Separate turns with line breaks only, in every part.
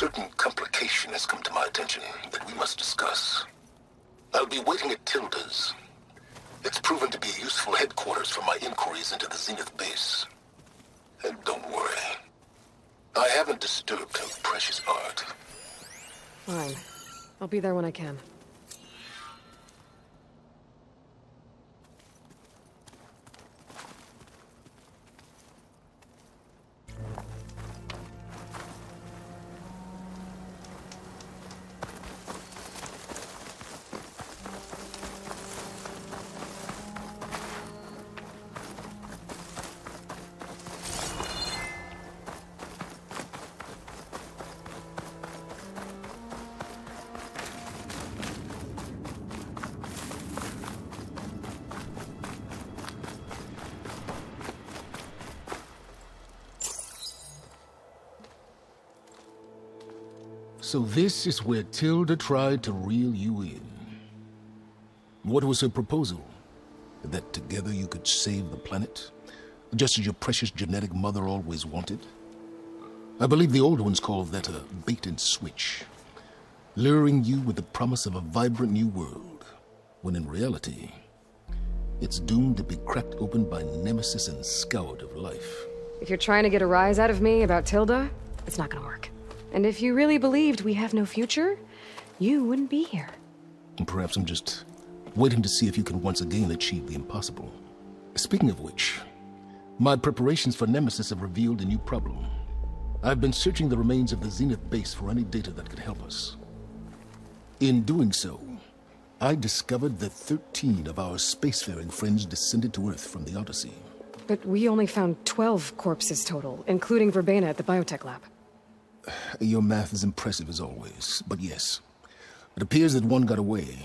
certain complication has come to my attention that we must discuss. I'll be waiting at Tilda's. It's proven to be a useful headquarters for my inquiries into the Zenith base. And don't worry. I haven't disturbed her precious art.
Fine. I'll be there when I can.
So this is where Tilda tried to reel you in. What was her proposal? That together you could save the planet? Just as your precious genetic mother always wanted? I believe the old ones called that a bait and switch. Luring you with the promise of a vibrant new world, when in reality, it's doomed to be cracked open by nemesis and scoured of life.
If you're trying to get a rise out of me about Tilda, it's not gonna work. And if you really believed we have no future, you wouldn't be here.
And perhaps I'm just waiting to see if you can once again achieve the impossible. Speaking of which, my preparations for Nemesis have revealed a new problem. I've been searching the remains of the Zenith base for any data that could help us. In doing so, I discovered that 13 of our spacefaring friends descended to Earth from the Odyssey.
But we only found 12 corpses total, including Verbena at the biotech lab.
Your math is impressive as always, but yes, it appears that one got away.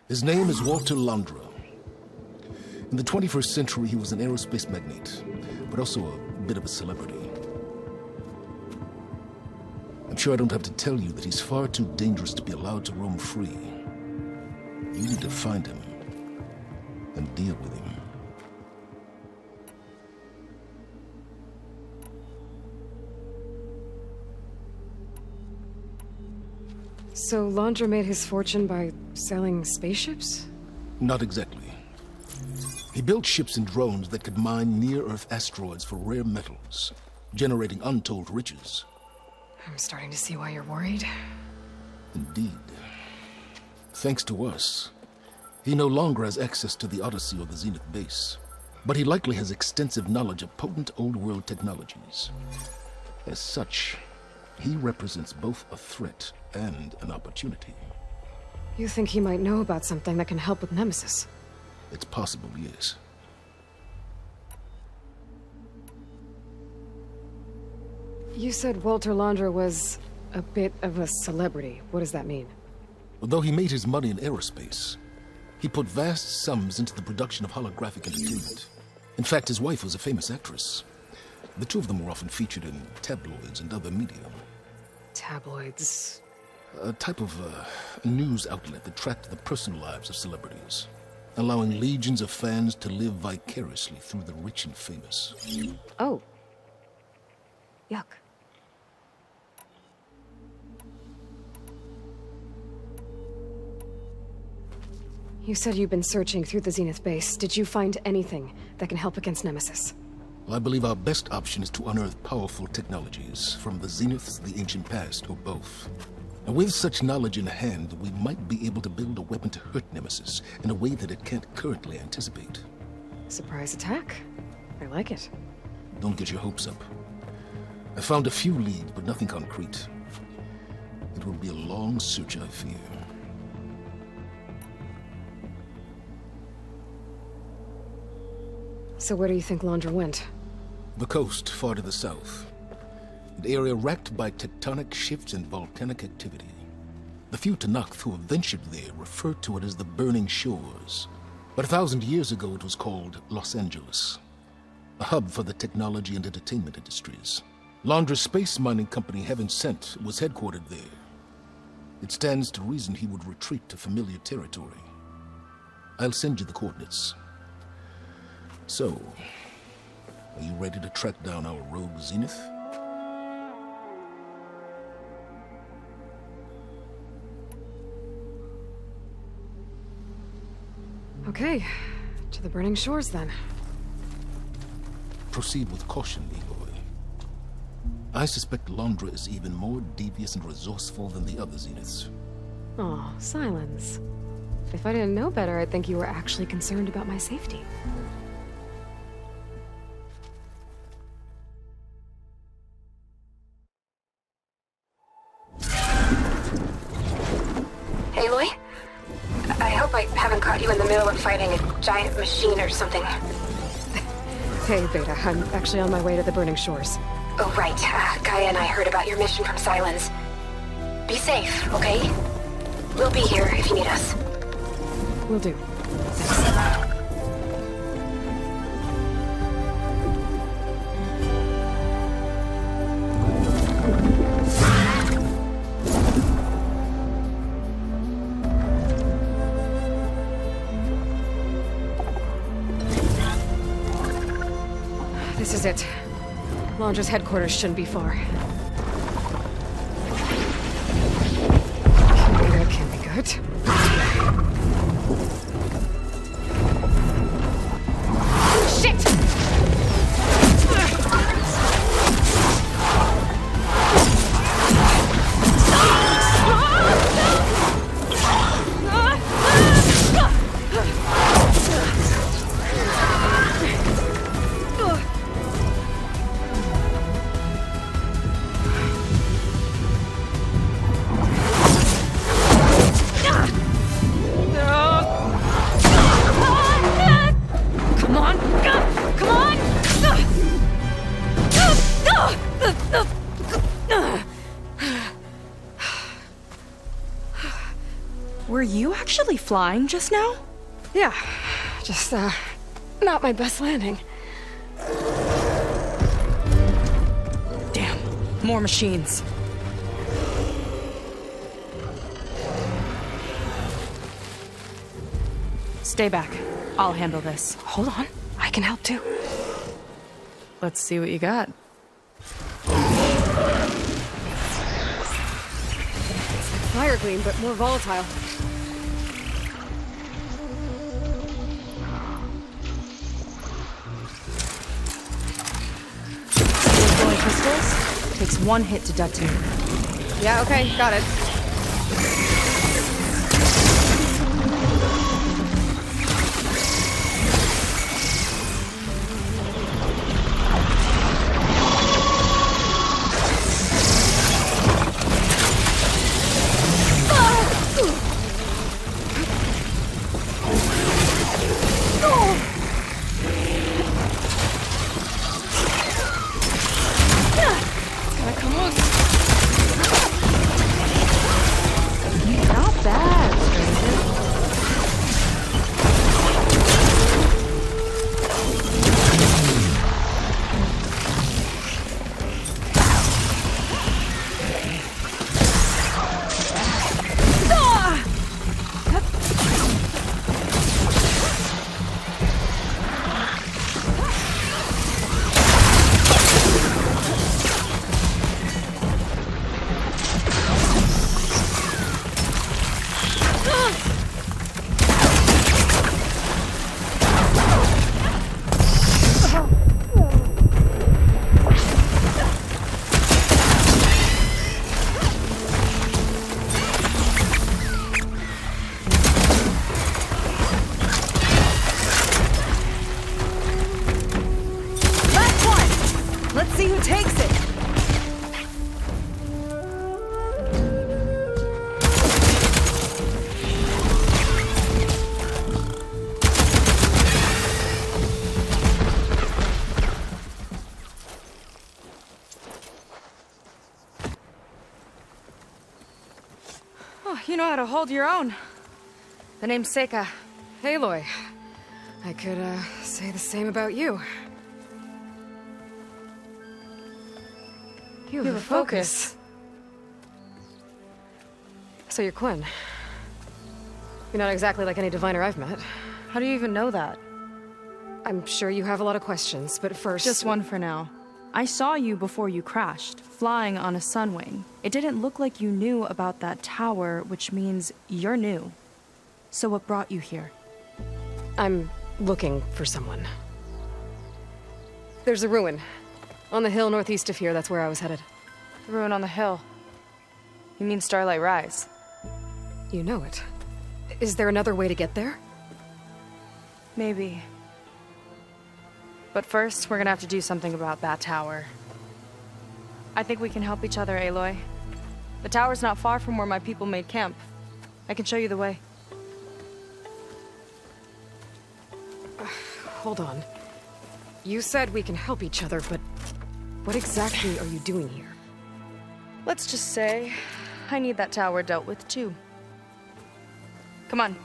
His name is Walter Londra. In the 21st century, he was an aerospace magnate, but also a bit of a celebrity. I'm sure I don't have to tell you that he's far too dangerous to be allowed to roam free. You need to find him and deal with him.
So Londra made his fortune by selling spaceships?
Not exactly. He built ships and drones that could mine near-Earth asteroids for rare metals, generating untold riches.
I'm starting to see why you're worried.
Indeed. Thanks to us, he no longer has access to the Odyssey or the Zenith base, but he likely has extensive knowledge of potent old-world technologies. As such, he represents both a threat and an opportunity.
You think he might know about something that can help with Nemesis?
It's possible, yes.
You said Walter Londra was a bit of a celebrity. What does that mean?
Although he made his money in aerospace, he put vast sums into the production of holographic entertainment. In fact, his wife was a famous actress. The two of them were often featured in tabloids and other media.
Tabloids?
A type of news outlet that tracked the personal lives of celebrities, allowing legions of fans to live vicariously through the rich and famous.
Oh. Yuck. You said you've been searching through the Zenith base. Did you find anything that can help against Nemesis?
I believe our best option is to unearth powerful technologies from the Zeniths, the ancient past, or both. And with such knowledge in hand, we might be able to build a weapon to hurt Nemesis in a way that it can't currently anticipate.
Surprise attack? I like it.
Don't get your hopes up. I found a few leads, but nothing concrete. It will be a long search, I fear.
So where do you think Londra went?
The coast, far to the south. An area racked by tectonic shifts and volcanic activity. The few Tanakh who have ventured there refer to it as the Burning Shores. But 1,000 years ago it was called Los Angeles, a hub for the technology and entertainment industries. Londra's space mining company, Heaven Sent, was headquartered there. It stands to reason he would retreat to familiar territory. I'll send you the coordinates. So, are you ready to track down our rogue Zenith?
Okay, to the burning shores then.
Proceed with caution, Eloy. I suspect Londra is even more devious and resourceful than the other Zeniths.
Oh, Silence. If I didn't know better, I'd think you were actually concerned about my safety.
Aloy? I hope I haven't caught you in the middle of fighting a giant machine or something.
Hey, Beta, I'm actually on my way to the burning shores.
Oh, right. Gaia and I heard about your mission from Silence. Be safe, okay? We'll be here if you need us.
Will do. This is it. Londra's headquarters shouldn't be far. Can be good. Shit!
Were you actually flying just now?
Yeah, just, not my best landing.
Damn, more machines. Stay back. I'll handle this.
Hold on, I can help too.
Let's see what you got.
Fire gleam, but more volatile.
Glowing crystals takes one hit to detonate.
Yeah, okay, got it.
Not bad, stranger. Let's see who takes it!
Oh, you know how to hold your own. The name's Seika. Aloy. I could, say the same about you. You have a focus. So you're Quinn. You're not exactly like any diviner I've met.
How do you even know that?
I'm sure you have a lot of questions, but first...
Just one for now. I saw you before you crashed, flying on a sunwing. It didn't look like you knew about that tower, which means you're new. So what brought you here?
I'm looking for someone. There's a ruin. On the hill northeast of here, that's where I was headed.
The ruin on the hill. You mean Starlight Rise?
You know it. Is there another way to get there?
Maybe. But first, we're gonna have to do something about that tower. I think we can help each other, Aloy. The tower's not far from where my people made camp. I can show you the way.
Hold on. You said we can help each other, but what exactly are you doing here?
Let's just say, I need that tower dealt with too. Come on.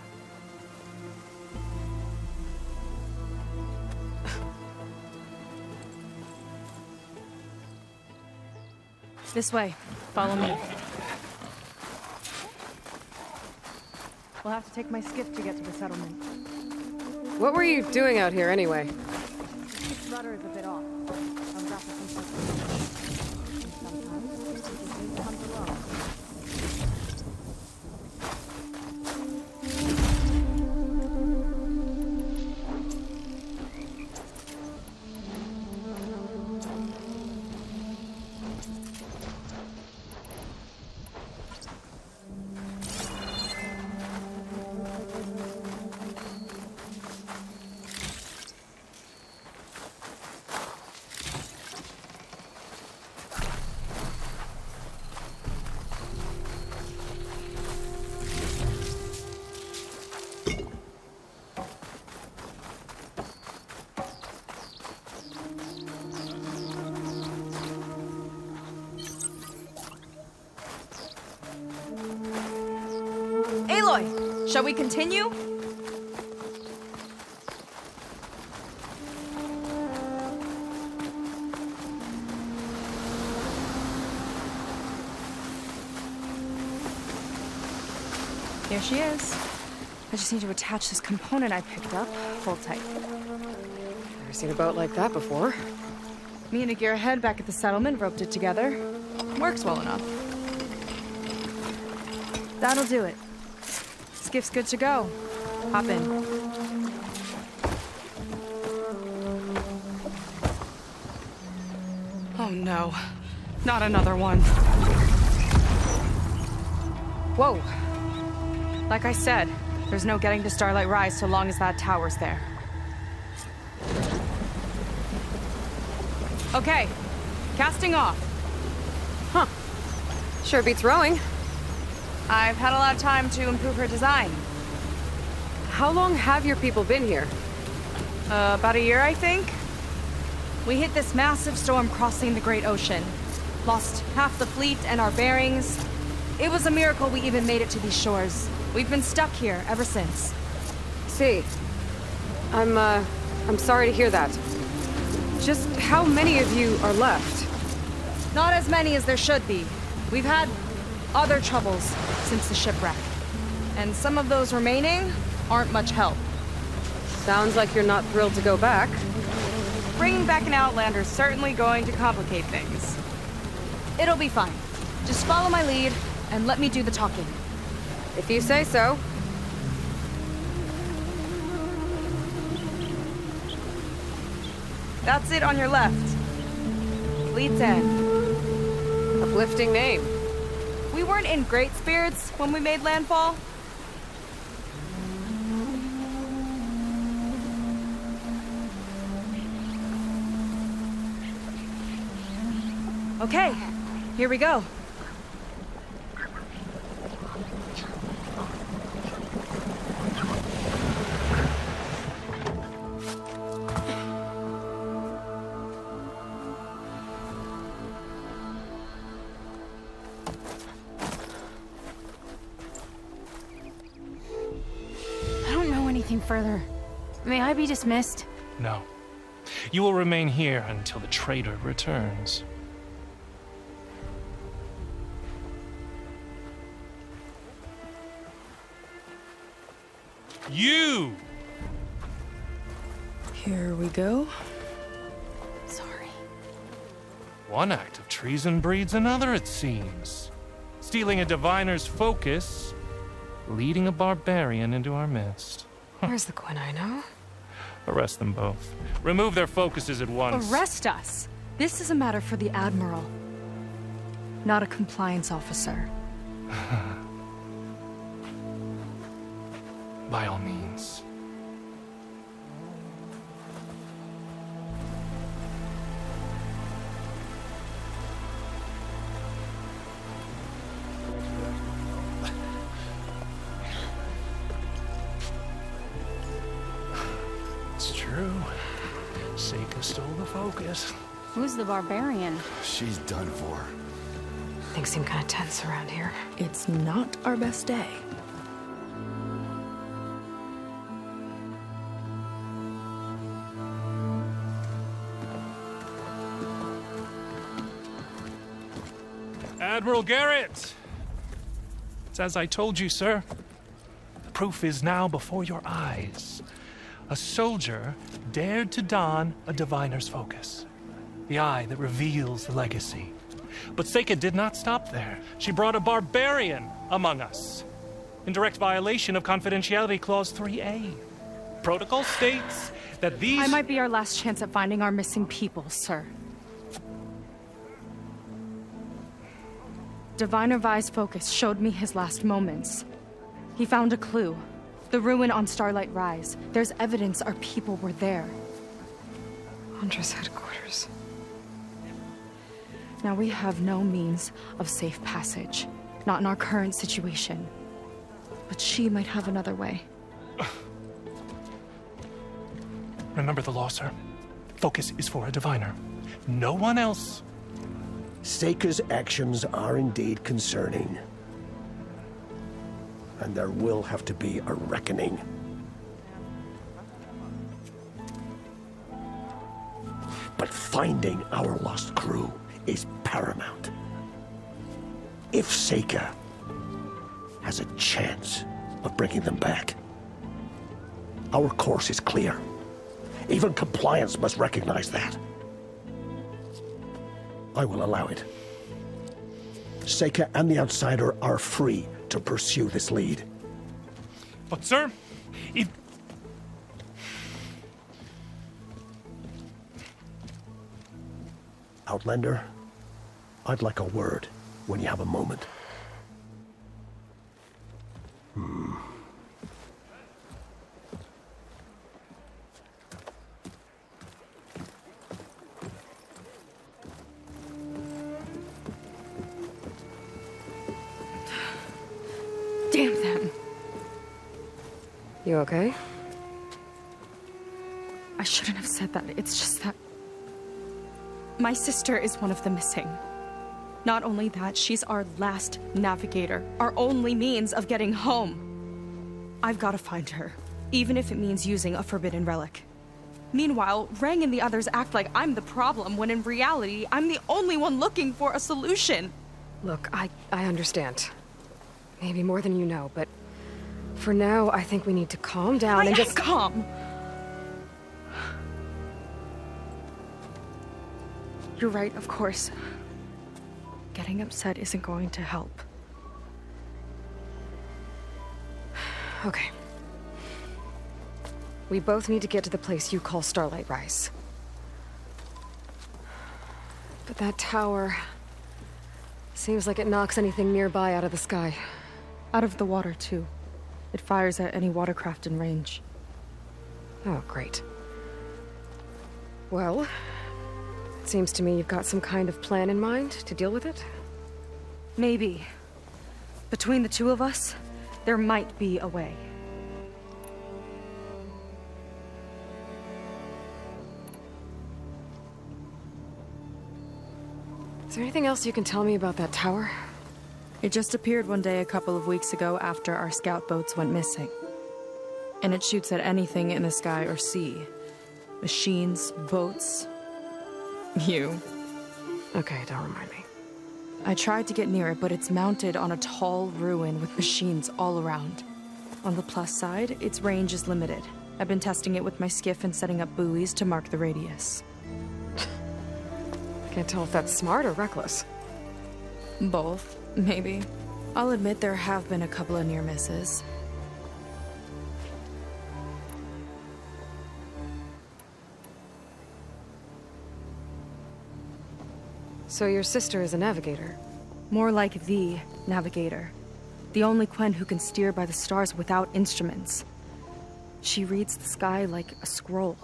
This way. Follow me. We'll have to take my skiff to get to the settlement.
What were you doing out here anyway?
Its rudder is a bit off. I was after some sort of... And sometimes, it just needs to hunt alone. Aloy, shall we continue? Here she is. I just need to attach this component I picked up. Hold tight.
Never seen a boat like that before.
Me and a gearhead back at the settlement roped it together. Works well enough. That'll do it. Skiff's good to go. Hop in. Oh no. Not another one. Whoa. Like I said, there's no getting to Starlight Rise so long as that tower's there. Okay. Casting off.
Huh. Sure beats rowing.
I've had a lot of time to improve her design.
How long have your people been here?
About a year, I think. We hit this massive storm crossing the Great Ocean. Lost half the fleet and our bearings. It was a miracle we even made it to these shores. We've been stuck here ever since.
See. I'm sorry to hear that. Just how many of you are left?
Not as many as there should be. We've had other troubles since the shipwreck. And some of those remaining aren't much help.
Sounds like you're not thrilled to go back.
Bringing back an Outlander's certainly going to complicate things. It'll be fine. Just follow my lead and let me do the talking.
If you say so.
That's it on your left. Fleet's End.
Uplifting name.
We weren't in great spirits when we made landfall. Okay, here we go.
Further. May I be dismissed?
No. You will remain here until the trader returns. You!
Here we go.
Sorry.
One act of treason breeds another, it seems. Stealing a diviner's focus, leading a barbarian into our midst.
Where's the Quinino?
Arrest them both. Remove their focuses at once.
Arrest us! This is a matter for the Admiral, not a compliance officer.
By all means. It's true. Seika stole the focus.
Who's the barbarian?
She's done for.
Things seem kind of tense around here.
It's not our best day.
Admiral Garrett! It's as I told you, sir. The proof is now before your eyes. A soldier dared to don a diviner's focus, the eye that reveals the legacy. But Seika did not stop there. She brought a barbarian among us, in direct violation of Confidentiality Clause 3A. Protocol states that these...
I might be our last chance at finding our missing people, sir. Diviner Vi's focus showed me his last moments. He found a clue. The ruin on Starlight Rise. There's evidence our people were there.
Huntress headquarters.
Now we have no means of safe passage. Not in our current situation. But she might have another way.
Remember the law, sir. Focus is for a diviner. No one else.
Seika's actions are indeed concerning. And there will have to be a reckoning. But finding our lost crew is paramount. If Seika has a chance of bringing them back, our course is clear. Even compliance must recognize that. I will allow it. Seika and the Outsider are free to pursue this lead.
But, sir, if...
Outlander, I'd like a word when you have a moment.
Damn them.
You okay?
I shouldn't have said that. It's just that... my sister is one of the missing. Not only that, she's our last navigator. Our only means of getting home. I've got to find her. Even if it means using a forbidden relic. Meanwhile, Rang and the others act like I'm the problem, when in reality, I'm the only one looking for a solution.
Look, I understand. Maybe more than you know, but for now, I think we need to calm down and just...
calm. You're right, of course. Getting upset isn't going to help.
Okay. We both need to get to the place you call Starlight Rise. But that tower... seems like it knocks anything nearby out of the sky.
Out of the water, too. It fires at any watercraft in range.
Oh, great. Well, it seems to me you've got some kind of plan in mind to deal with it.
Maybe. Between the two of us, there might be a way.
Is there anything else you can tell me about that tower?
It just appeared one day a couple of weeks ago after our scout boats went missing. And it shoots at anything in the sky or sea. Machines, boats... you.
Okay, don't remind me.
I tried to get near it, but it's mounted on a tall ruin with machines all around. On the plus side, its range is limited. I've been testing it with my skiff and setting up buoys to mark the radius.
Can't tell if that's smart or reckless.
Both, maybe. I'll admit there have been a couple of near misses.
So your sister is a navigator?
More like the navigator. The only Quen who can steer by the stars without instruments. She reads the sky like a scroll.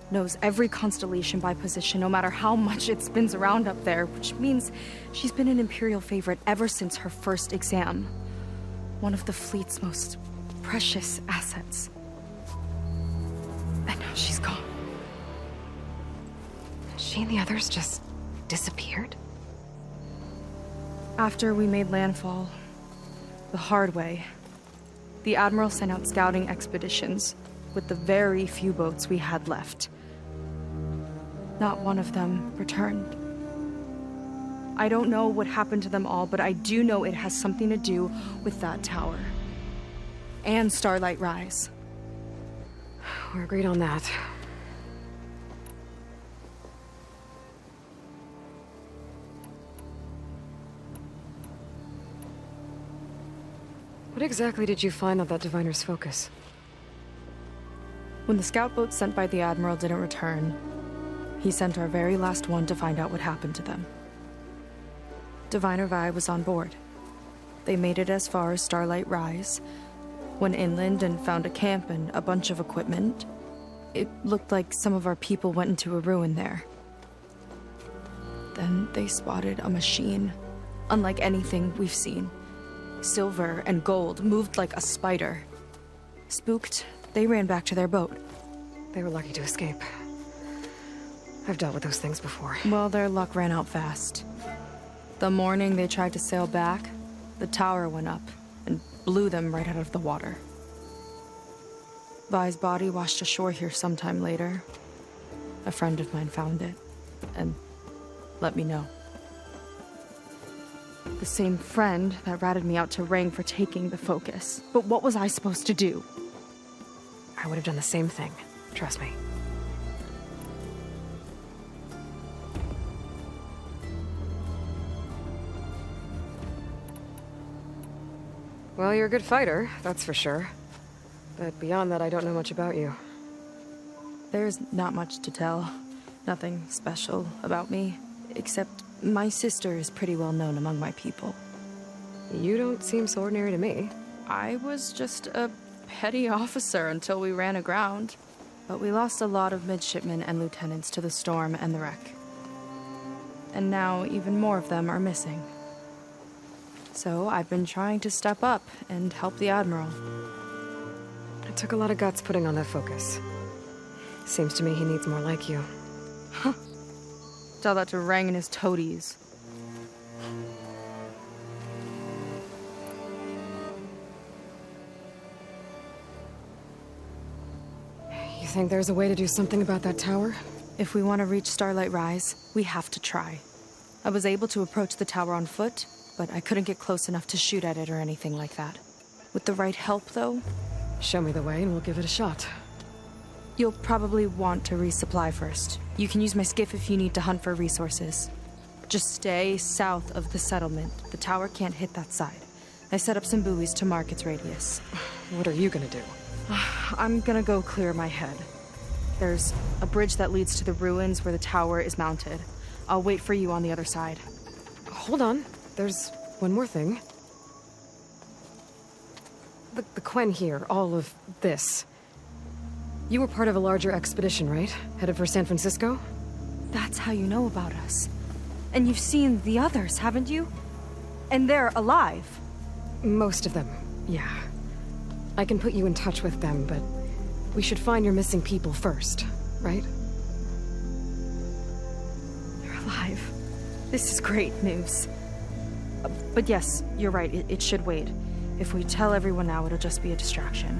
Knows every constellation by position, no matter how much it spins around up there, which means she's been an Imperial favorite ever since her first exam. One of the fleet's most precious assets. And now she's gone.
She and the others just disappeared?
After we made landfall, the hard way, the Admiral sent out scouting expeditions with the very few boats we had left. Not one of them returned. I don't know what happened to them all, but I do know it has something to do with that tower. And Starlight Rise.
We're agreed on that. What exactly did you find on that Diviner's focus?
When the scout boat sent by the Admiral didn't return, he sent our very last one to find out what happened to them. Diviner Vi was on board. They made it as far as Starlight Rise, went inland and found a camp and a bunch of equipment. It looked like some of our people went into a ruin there. Then they spotted a machine, unlike anything we've seen. Silver and gold, moved like a spider. Spooked, they ran back to their boat.
They were lucky to escape. I've dealt with those things before.
Well, their luck ran out fast. The morning they tried to sail back, the tower went up and blew them right out of the water. Vi's body washed ashore here sometime later. A friend of mine found it and let me know. The same friend that ratted me out to Rang for taking the focus. But what was I supposed to do?
I would have done the same thing. Trust me. Well, you're a good fighter, that's for sure. But beyond that, I don't know much about you.
There's not much to tell. Nothing special about me, except my sister is pretty well known among my people.
You don't seem so ordinary to me.
I was just a petty officer until we ran aground. But we lost a lot of midshipmen and lieutenants to the storm and the wreck. And now even more of them are missing. So I've been trying to step up and help the Admiral.
It took a lot of guts putting on that focus. Seems to me he needs more like you.
Huh. Tell that to Rang and his toadies.
You think there's a way to do something about that tower?
If we want to reach Starlight Rise, we have to try. I was able to approach the tower on foot, but I couldn't get close enough to shoot at it or anything like that. With the right help, though...
Show me the way and we'll give it a shot.
You'll probably want to resupply first. You can use my skiff if you need to hunt for resources. Just stay south of the settlement. The tower can't hit that side. I set up some buoys to mark its radius.
What are you gonna do?
I'm gonna go clear my head. There's a bridge that leads to the ruins where the tower is mounted. I'll wait for you on the other side.
Hold on. There's one more thing. The Quen here, all of this. You were part of a larger expedition, right? Headed for San Francisco?
That's how you know about us. And you've seen the others, haven't you? And they're alive.
Most of them, yeah. I can put you in touch with them, but we should find your missing people first, right?
They're alive. This is great news. But yes, you're right, it should wait. If we tell everyone now, it'll just be a distraction.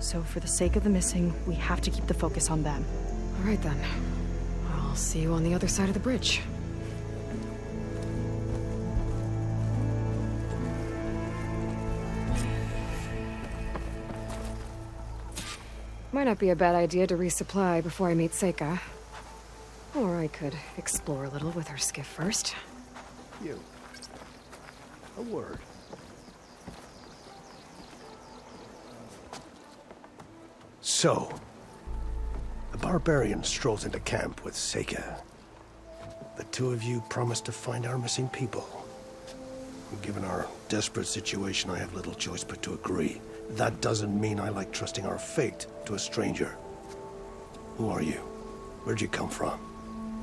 So for the sake of the missing, we have to keep the focus on them.
All right then. I'll see you on the other side of the bridge. Might not be a bad idea to resupply before I meet Seika. Or I could explore a little with her skiff first.
You. A word. So, the barbarian strolls into camp with Seika. The two of you promised to find our missing people. Given our desperate situation, I have little choice but to agree. That doesn't mean I like trusting our fate to a stranger. Who are you? Where'd you come from?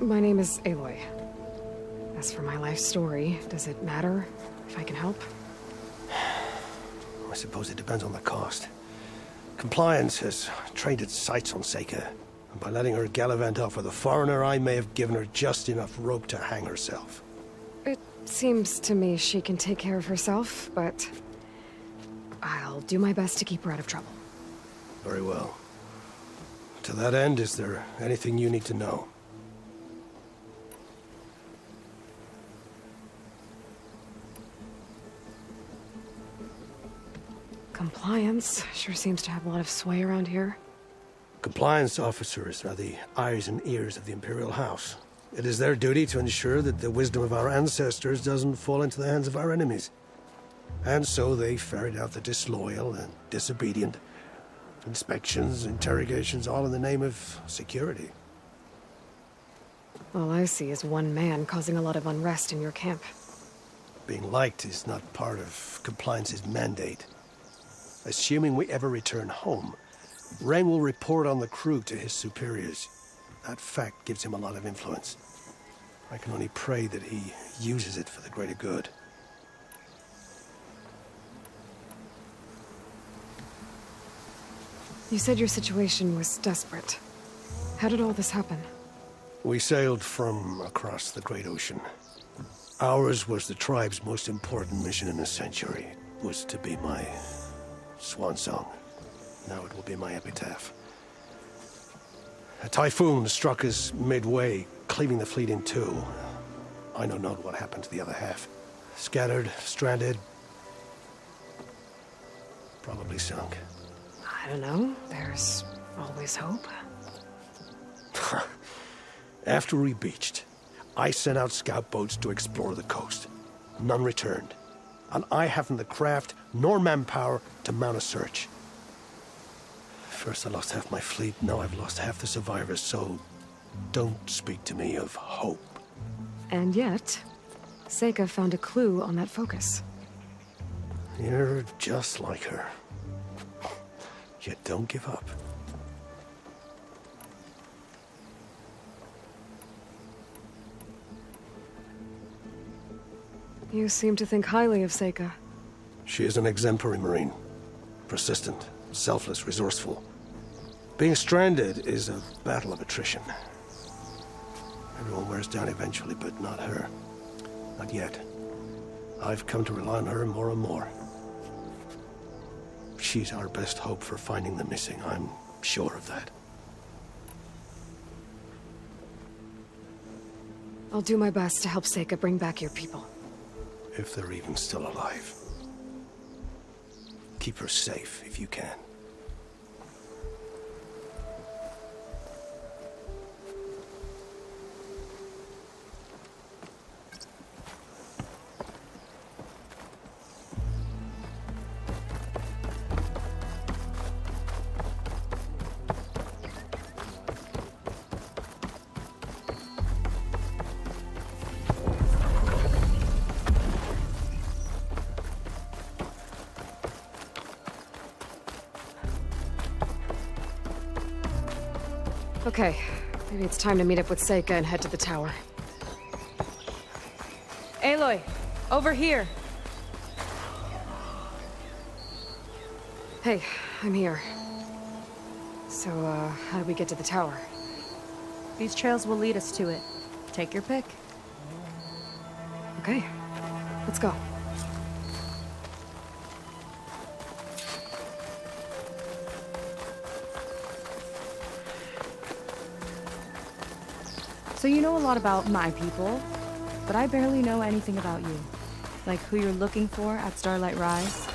My name is Aloy. As for my life story, does it matter if I can help?
I suppose it depends on the cost. Compliance has trained its sights on Seika, and by letting her gallivant off with a foreigner, I may have given her just enough rope to hang herself.
It seems to me she can take care of herself, but I'll do my best to keep her out of trouble.
Very well. To that end, is there anything you need to know?
Compliance sure seems to have a lot of sway around here.
Compliance officers are the eyes and ears of the Imperial House. It is their duty to ensure that the wisdom of our ancestors doesn't fall into the hands of our enemies. And so they ferret out the disloyal and disobedient. Inspections, interrogations, all in the name of security.
All I see is one man causing a lot of unrest in your camp.
Being liked is not part of Compliance's mandate. Assuming we ever return home, Ren will report on the crew to his superiors. That fact gives him a lot of influence. I can only pray that he uses it for the greater good.
You said your situation was desperate. How did all this happen?
We sailed from across the Great Ocean. Ours was the tribe's most important mission in a century. It was to be my swan song. Now it will be my epitaph. A typhoon struck us midway, cleaving the fleet in two. I know not what happened to the other half. Scattered, stranded, probably sunk.
I don't know. There's always hope.
After we beached, I sent out scout boats to explore the coast. None returned. And I haven't the craft nor manpower to mount a search. First I lost half my fleet, now I've lost half the survivors, so don't speak to me of hope.
And yet, Seika found a clue on that focus.
You're just like her. Yet don't give up.
You seem to think highly of Seika.
She is an exemplary Marine. Persistent, selfless, resourceful. Being stranded is a battle of attrition. Everyone wears down eventually, but not her. Not yet. I've come to rely on her more and more. She's our best hope for finding the missing, I'm sure of that.
I'll do my best to help Seika bring back your people.
If they're even still alive. Keep her safe if you can.
Okay, maybe it's time to meet up with Seika and head to the tower.
Aloy, over here.
Hey, I'm here. So, how do we get to the tower?
These trails will lead us to it. Take your pick.
Okay, let's go.
So you know a lot about my people, but I barely know anything about you. Like who you're looking for at Starlight Rise.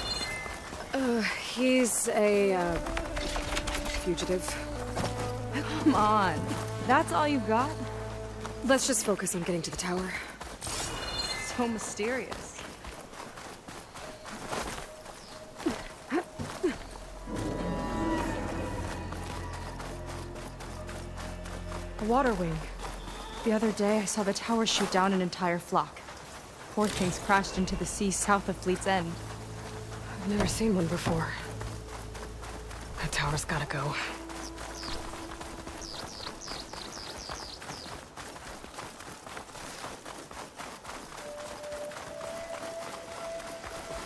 He's a, fugitive.
Come on, that's all you got?
Let's just focus on getting to the tower.
So mysterious.
A water wing.
The other day, I saw the tower shoot down an entire flock. Poor things crashed into the sea south of Fleet's End.
I've never seen one before. That tower's gotta go.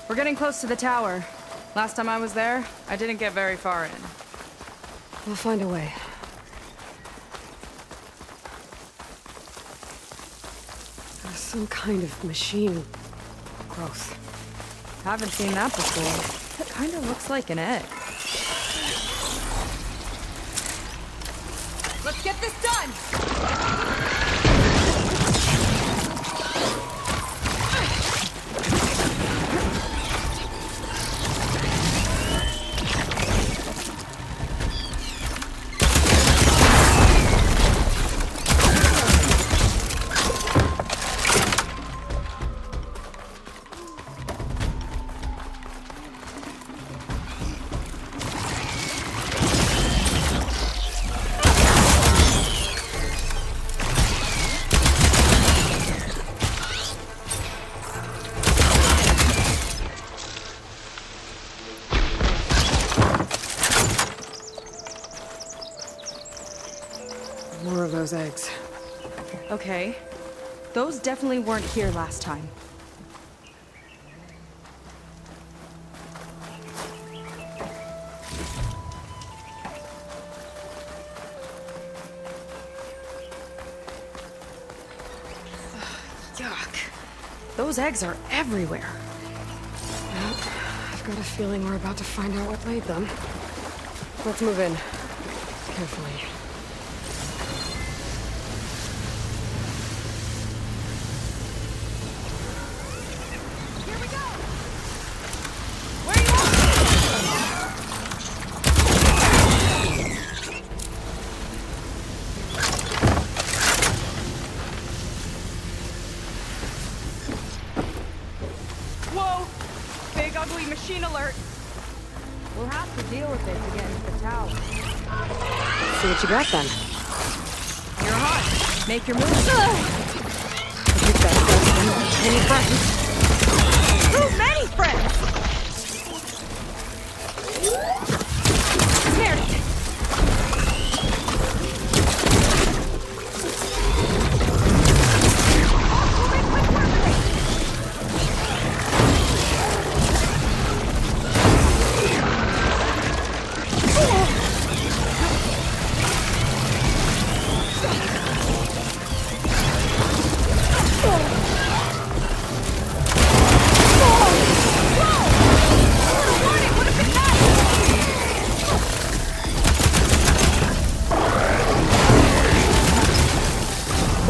We're getting close to the tower. Last time I was there, I didn't get very far in.
We'll find a way. There's some kind of machine growth.
Haven't seen that before. It kinda looks like an egg.
Let's get this done!
More of those eggs.
Okay. Those definitely weren't here last time. Yuck. Those eggs are everywhere.
Well, I've got a feeling we're about to find out what laid them. Let's move in. Carefully.
Whoa! Big ugly machine alert!
We'll have to deal with it to get into the tower.
See what you got then.
You're hot. Make your move.
I think that's good. Any friends?
Too many friends! Snared it!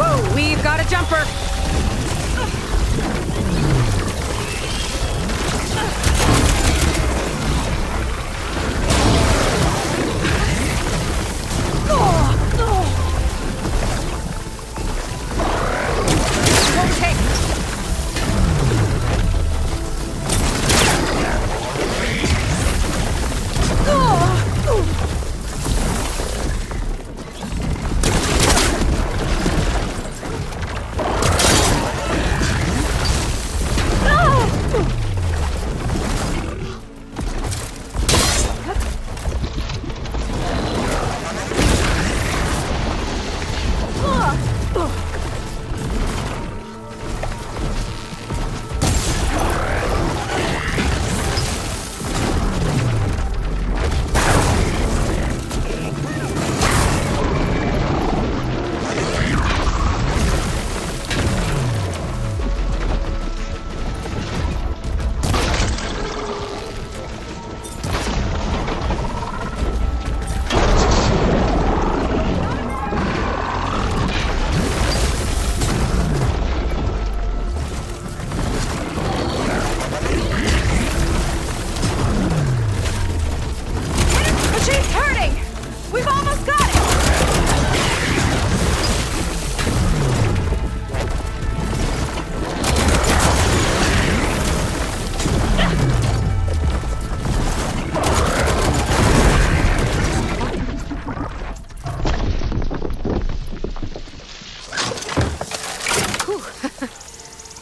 Whoa, we've got a jumper!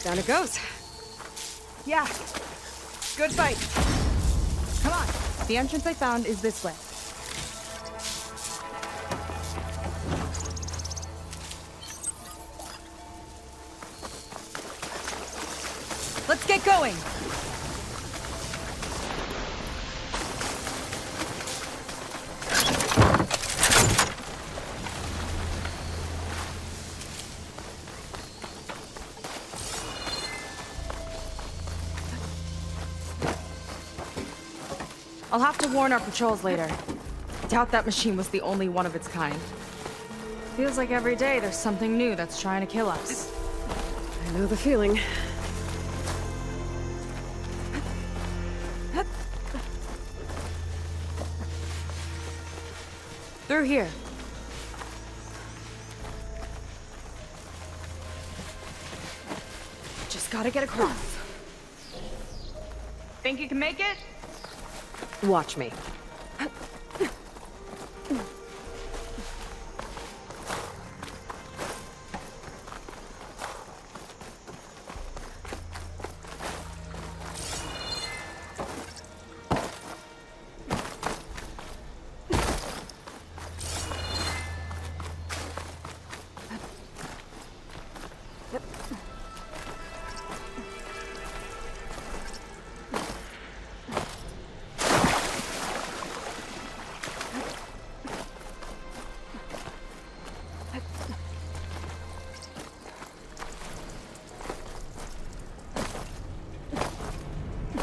Down it goes.
Yeah. Good fight. Come on. The entrance I found is this way. Let's get going. I'll have to warn our patrols later. Doubt that machine was the only one of its kind. Feels like every day there's something new that's trying to kill us.
I know the feeling.
Through here. Just gotta get across. Think you can make it?
Watch me.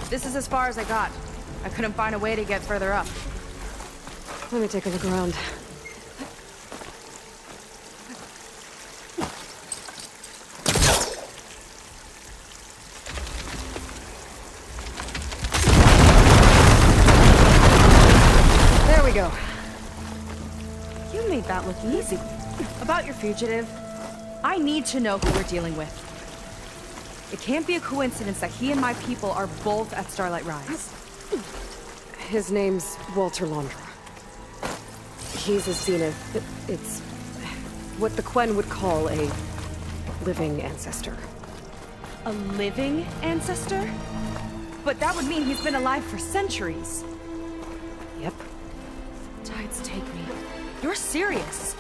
This is as far as I got. I couldn't find a way to get further up.
Let me take a look around. There we go.
You made that look easy. About your fugitive, I need to know who we're dealing with. It can't be a coincidence that he and my people are both at Starlight Rise.
His name's Walter Laundra. He's a Zenith. It's what the Quen would call a living ancestor.
A living ancestor? But that would mean he's been alive for centuries.
Yep.
Tides take me. You're serious.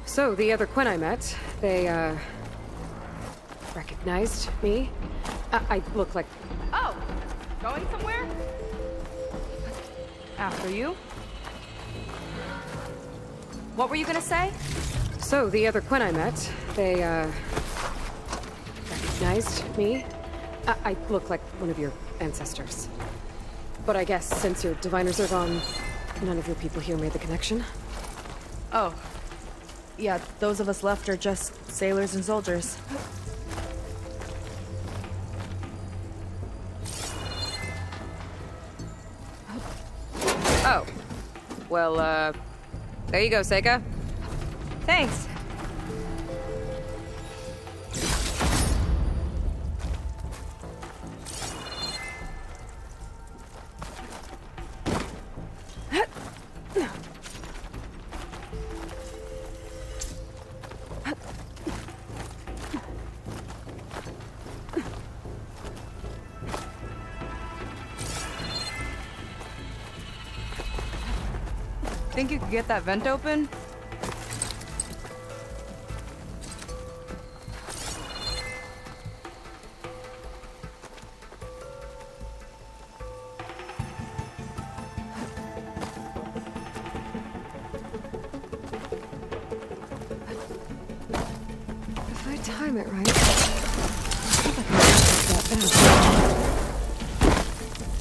So, the other Quen I met, they, recognized me. I look like...
Oh! Going somewhere? After you? What were you gonna say?
So, the other Quen I met, they, recognized me. I look like one of your ancestors. But I guess since your diviners are gone, none of your people here made the connection?
Oh. Yeah, those of us left are just sailors and soldiers.
Oh. Well, there you go, Seika.
Thanks. Think you could get that vent open?
If I time it right, I think I can get that back.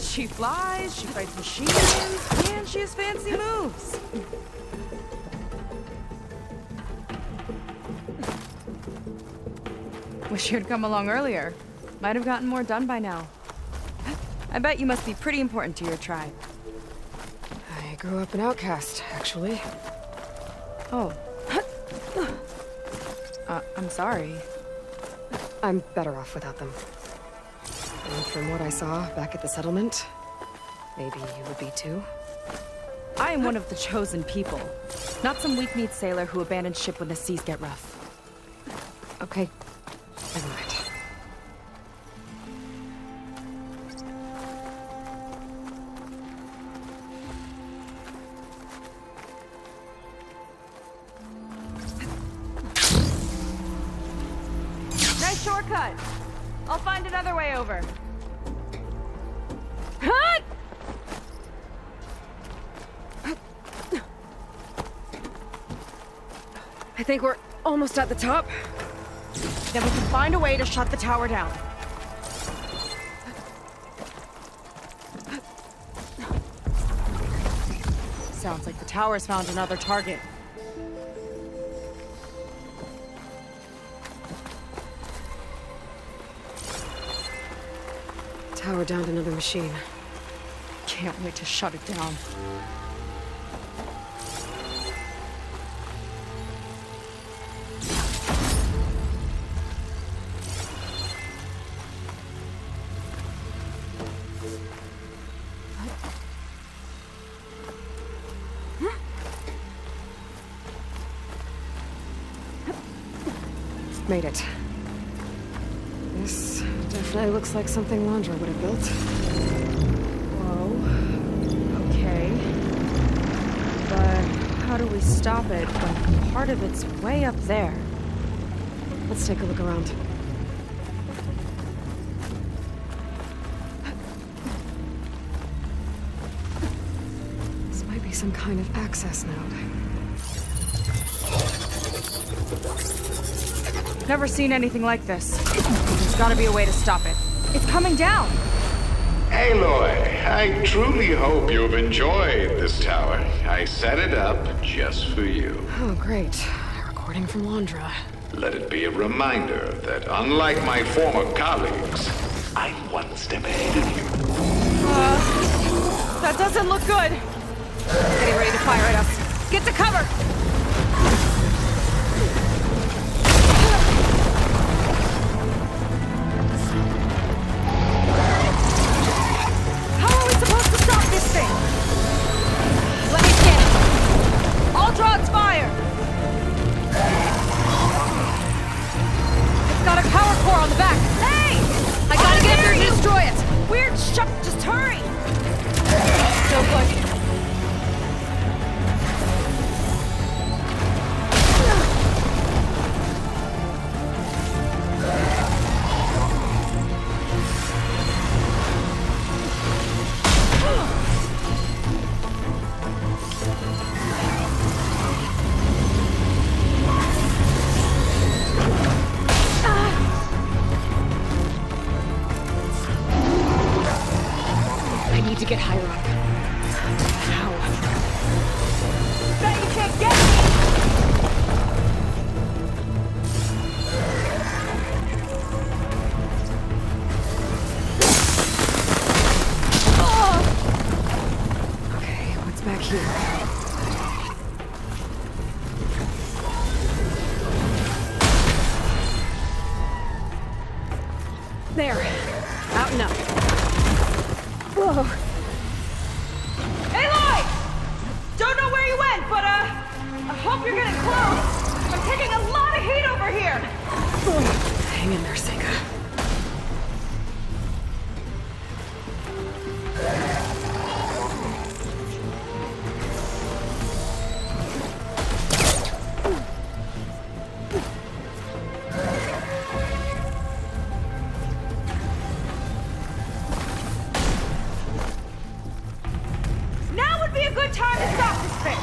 She flies, she fights machines, and she has fancy moves. Wish you'd come along earlier. Might have gotten more done by now. I bet you must be pretty important to your tribe.
I grew up an outcast, actually.
Oh. I'm sorry.
I'm better off without them. And from what I saw back at the settlement, maybe you would be too.
I am one of the chosen people. Not some weak-kneed sailor who abandons ship when the seas get rough.
Okay, never mind.
Nice shortcut. I'll find another way over.
I think we're almost at the top.
Then we can find a way to shut the tower down. Sounds like the tower's found another target.
Tower downed another machine.
Can't wait to shut it down.
Made it. This definitely looks like something Landra would have built.
Whoa. Okay. But how do we stop it when part of it's way up there?
Let's take a look around. This might be some kind of access node.
Never seen anything like this. There's gotta be a way to stop it. It's coming down!
Aloy, I truly hope you've enjoyed this tower. I set it up just for you.
Oh, great. A recording from Landra.
Let it be a reminder that unlike my former colleagues, I'm one step ahead of you.
That doesn't look good! Getting ready to fire at us. Get to cover!
Get higher up. How?
Bet you can't get me!
Okay, what's back here? There. Out and up. Whoa.
Don't know where you went, but, I hope you're getting close. I'm taking a lot of heat over here.
Hang in there, Seika.
Now would be a good time to stop this thing.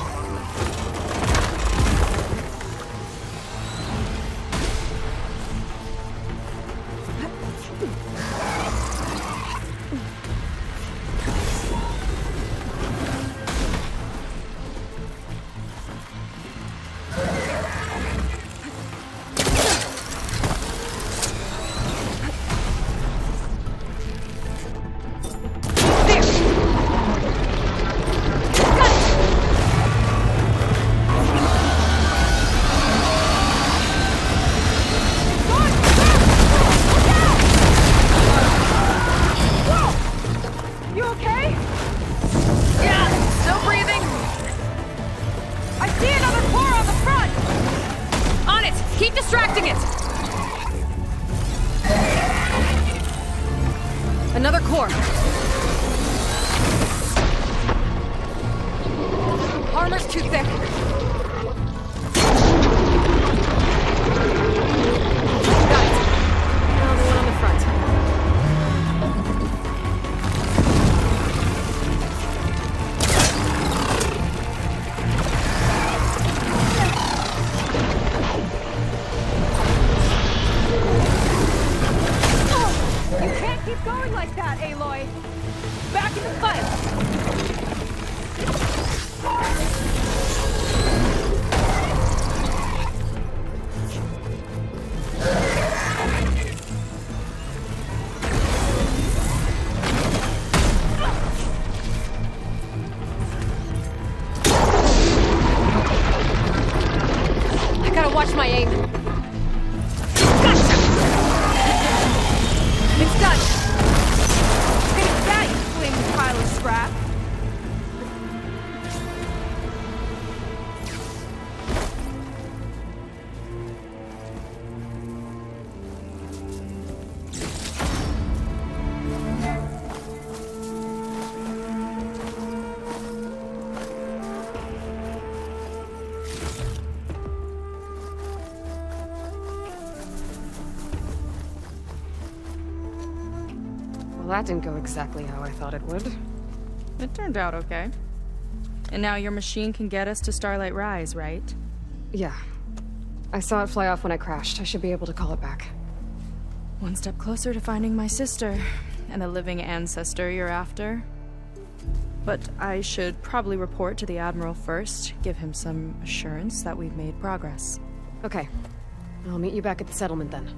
distracting it! Another core. Armor's too thick. Got it. Now the one on the front. You can't keep going like that, Aloy. Back in the fight. I gotta watch my aim. Gotcha! It's done! Finish that, you flaming pile of scrap! Well, that didn't go exactly how I thought it would.
It turned out okay. And now your machine can get us to Starlight Rise, right?
Yeah. I saw it fly off when I crashed. I should be able to call it back.
One step closer to finding my sister, and the living ancestor you're after. But I should probably report to the Admiral first, give him some assurance that we've made progress.
Okay. I'll meet you back at the settlement then.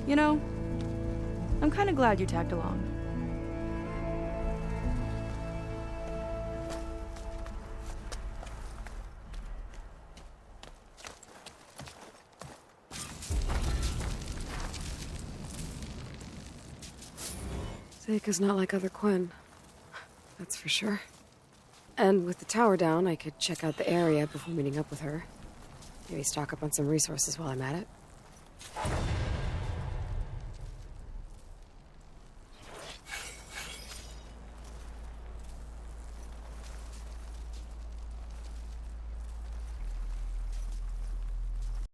You know, I'm kind of glad you tagged along.
Seika's not like other Quen. That's for sure. And with the tower down, I could check out the area before meeting up with her. Maybe stock up on some resources while I'm at it.